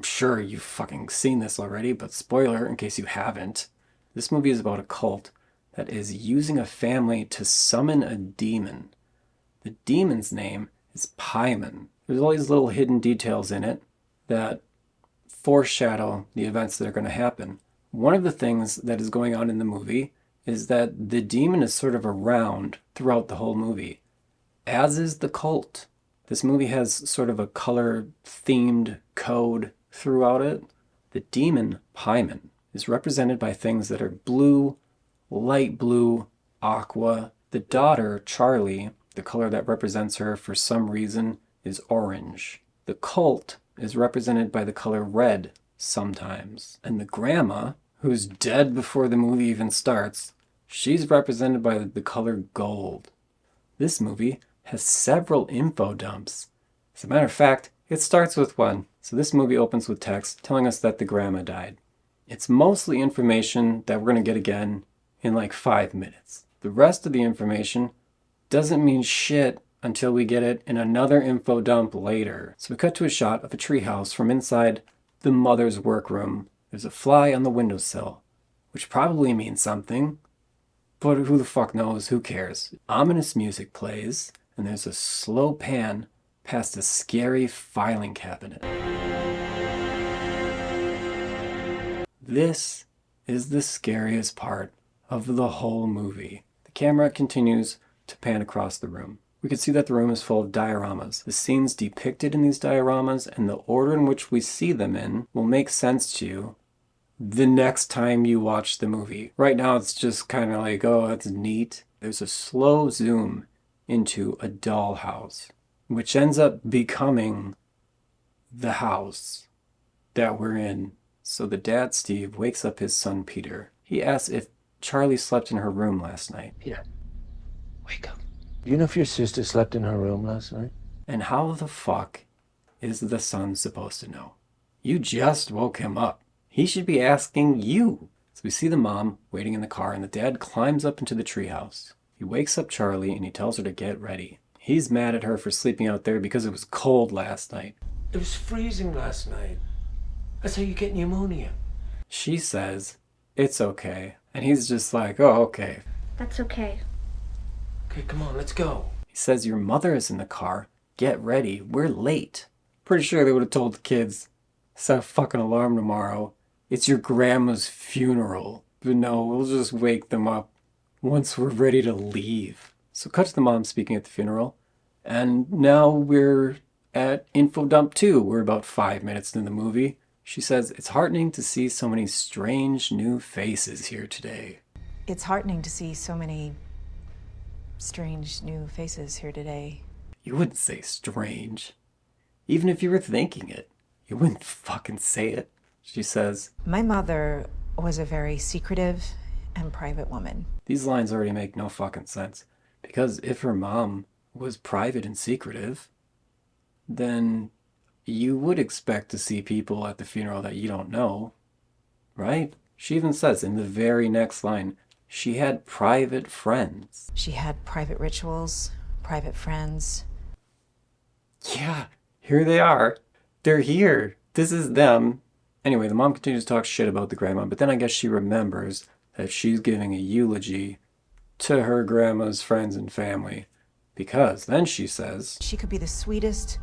sure you've fucking seen this already, but spoiler in case you haven't. This movie is about a cult that is using a family to summon a demon. The demon's name is Paimon. There's all these little hidden details in it that foreshadow the events that are going to happen. One of the things that is going on in the movie is that the demon is sort of around throughout the whole movie, as is the cult. This movie has sort of a color-themed code throughout it. The demon, Paimon, is represented by things that are blue, light blue, aqua. The daughter, Charlie, the color that represents her for some reason is orange. The cult is represented by the color red sometimes. And the grandma, who's dead before the movie even starts, she's represented by the color gold. This movie has several info dumps. As a matter of fact, it starts with one. So this movie opens with text telling us that the grandma died. It's mostly information that we're going to get again in like 5 minutes. The rest of the information doesn't mean shit until we get it in another info dump later. So we cut to a shot of a treehouse from inside the mother's workroom. There's a fly on the windowsill, which probably means something, but who the fuck knows, who cares? Ominous music plays, and there's a slow pan past a scary filing cabinet. This is the scariest part of the whole movie. The camera continues to pan across the room. We can see that the room is full of dioramas. The scenes depicted in these dioramas and the order in which we see them in will make sense to you the next time you watch the movie. Right now it's just kind of like, oh, that's neat. There's a slow zoom into a dollhouse, which ends up becoming the house that we're in. So the dad, Steve, wakes up his son, Peter. He asks if Charlie slept in her room last night. Peter, wake up. Do you know if your sister slept in her room last night? And how the fuck is the son supposed to know? You just woke him up. He should be asking you. So we see the mom waiting in the car, and the dad climbs up into the treehouse. He wakes up Charlie, and he tells her to get ready. He's mad at her for sleeping out there because it was cold last night. It was freezing last night. That's how you get pneumonia. She says, it's okay. And he's just like, oh, okay. That's okay. Okay, come on, let's go. He says, your mother is in the car. Get ready. We're late. Pretty sure they would have told the kids, set a fucking alarm tomorrow. It's your grandma's funeral. But no, we'll just wake them up once we're ready to leave. So cut to the mom speaking at the funeral. And now we're at Info Dump 2. We're about 5 minutes into the movie. She says, it's heartening to see so many strange new faces here today. It's heartening to see so many strange new faces here today. You wouldn't say strange. Even if you were thinking it, you wouldn't fucking say it. She says, My mother was a very secretive and private woman. These lines already make no fucking sense. Because if her mom was private and secretive, then you would expect to see people at the funeral that you don't know, right? She even says in the very next line, she had private friends. She had private rituals, private friends. Yeah, here they are. They're here. This is them. Anyway, the mom continues to talk shit about the grandma, but then I guess she remembers that she's giving a eulogy to her grandma's friends and family. Because then she says, she could be the sweetest,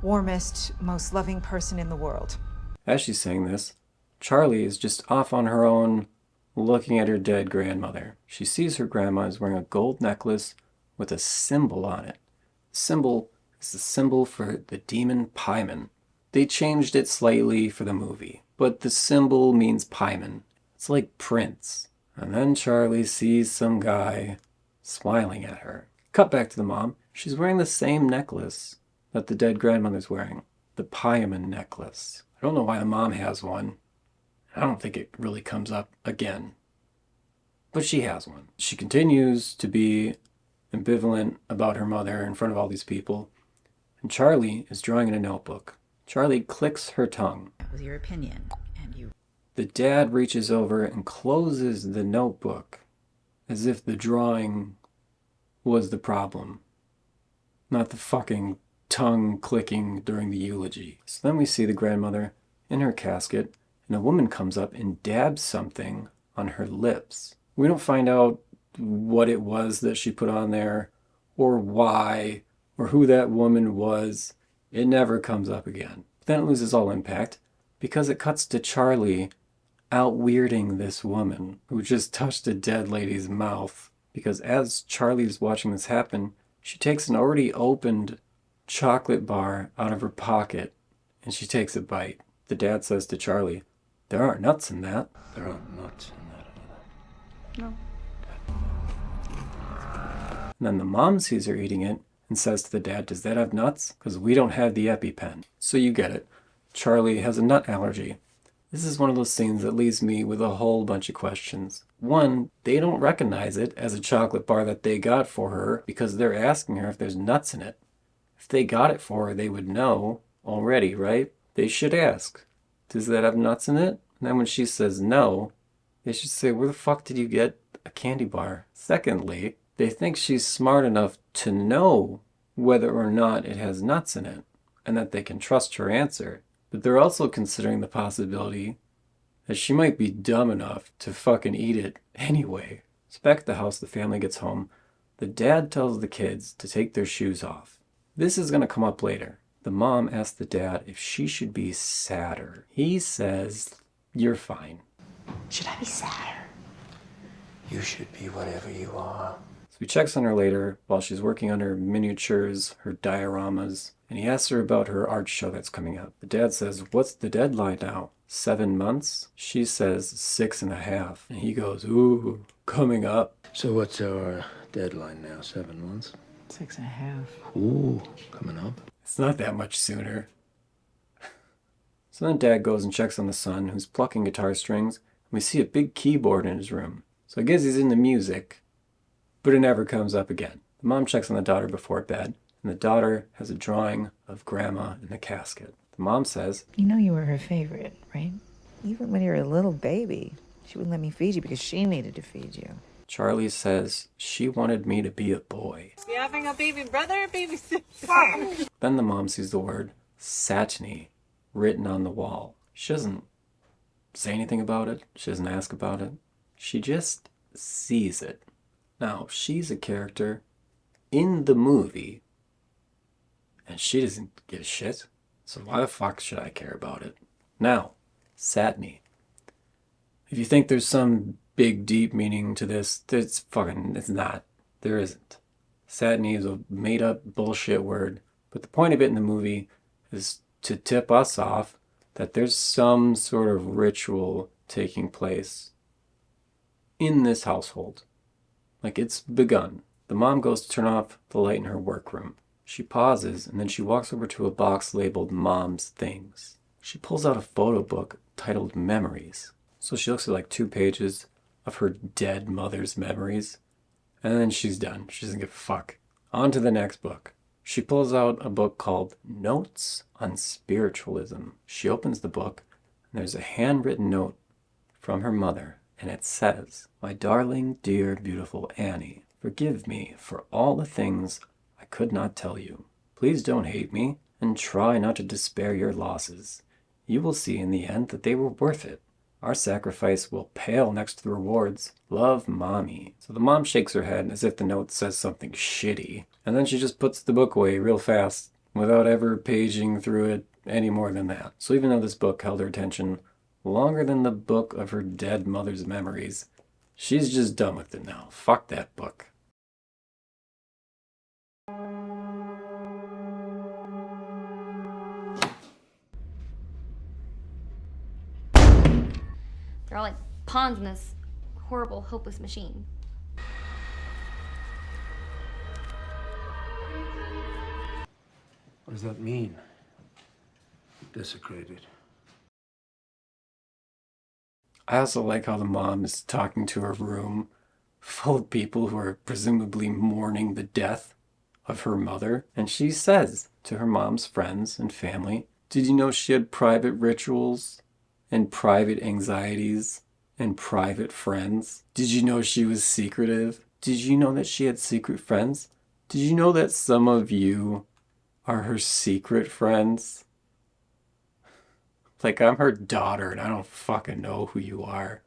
warmest, most loving person in the world. As she's saying this, Charlie is just off on her own, looking at her dead grandmother. She sees her grandma is wearing a gold necklace with a symbol on it. The symbol is the symbol for the demon Paimon. They changed it slightly for the movie, but the symbol means Paimon. It's like Prince. And then Charlie sees some guy smiling at her. Cut back to the mom. She's wearing the same necklace that the dead grandmother's wearing. The Paimon necklace. I don't know why the mom has one. I don't think it really comes up again. But she has one. She continues to be ambivalent about her mother in front of all these people. And Charlie is drawing in a notebook. Charlie clicks her tongue. That was your opinion, and you... The dad reaches over and closes the notebook as if the drawing was the problem, not the fucking tongue clicking during the eulogy. So then we see the grandmother in her casket, and a woman comes up and dabs something on her lips. We don't find out what it was that she put on there, or why, or who that woman was. It never comes up again. Then it loses all impact because it cuts to Charlie out-weirding this woman who just touched a dead lady's mouth. Because as Charlie's watching this happen, she takes an already opened chocolate bar out of her pocket and she takes a bite. The dad says to Charlie, "There aren't nuts in that." There aren't nuts in that either. No. And then the mom sees her eating it and says to the dad, "Does that have nuts? Because we don't have the EpiPen." So you get it. Charlie has a nut allergy. This is one of those scenes that leaves me with a whole bunch of questions. One, they don't recognize it as a chocolate bar that they got for her because they're asking her if there's nuts in it. If they got it for her, they would know already, right? They should ask, "Does that have nuts in it?" And then when she says no, they should say, "Where the fuck did you get a candy bar?" Secondly, they think she's smart enough to know whether or not it has nuts in it and that they can trust her answer. But they're also considering the possibility that she might be dumb enough to fucking eat it anyway. So back at the house, the family gets home. The dad tells the kids to take their shoes off. This is going to come up later. The mom asks the dad if she should be sadder. He says, "You're fine." Should I be sadder? You should be whatever you are. So he checks on her later while she's working on her miniatures, her dioramas, and he asks her about her art show that's coming up. The dad says, "What's the deadline now? 7 months?" She says 6.5. And he goes, "Ooh, coming up." So what's our deadline now? 7 months? 6.5. Ooh, coming up. It's not that much sooner. So then dad goes and checks on the son, who's plucking guitar strings, and we see a big keyboard in his room. So I guess he's into music, but it never comes up again. The mom checks on the daughter before bed, and the daughter has a drawing of grandma in the casket. The mom says, You know you were her favorite, right? Even when you were a little baby, she wouldn't let me feed you because she needed to feed you. Charlie says she wanted me to be a boy. You having a baby brother or baby sister? Then the mom sees the word satiny written on the wall. She doesn't say anything about it. She doesn't ask about it. She just sees it. Now, she's a character in the movie, and she doesn't give a shit. So why the fuck should I care about it? Now, satiny. If you think there's some big, deep meaning to this, it's not. There isn't. Satiny is a made-up bullshit word, but the point of it in the movie is to tip us off that there's some sort of ritual taking place in this household. Like, it's begun. The mom goes to turn off the light in her workroom. She pauses, and then she walks over to a box labeled Mom's Things. She pulls out a photo book titled Memories. So she looks at like 2 pages of her dead mother's memories, and then she's done. She doesn't give a fuck. On to the next book. She pulls out a book called Notes on Spiritualism. She opens the book, and there's a handwritten note from her mother, and it says, "My darling, dear, beautiful Annie, forgive me for all the things I could not tell you. Please don't hate me, and try not to despair your losses. You will see in the end that they were worth it. Our sacrifice will pale next to the rewards. Love, Mommy." So the mom shakes her head as if the note says something shitty, and then she just puts the book away real fast without ever paging through it any more than that. So even though this book held her attention longer than the book of her dead mother's memories, she's just done with it now. Fuck that book. They're all like pawns in this horrible, hopeless machine. What does that mean? Desecrated. I also like how the mom is talking to her room full of people who are presumably mourning the death of her mother. And she says to her mom's friends and family, "Did you know she had private rituals and private anxieties and private friends? Did you know she was secretive? Did you know that she had secret friends? Did you know that some of you are her secret friends?" Like, I'm her daughter and I don't fucking know who you are.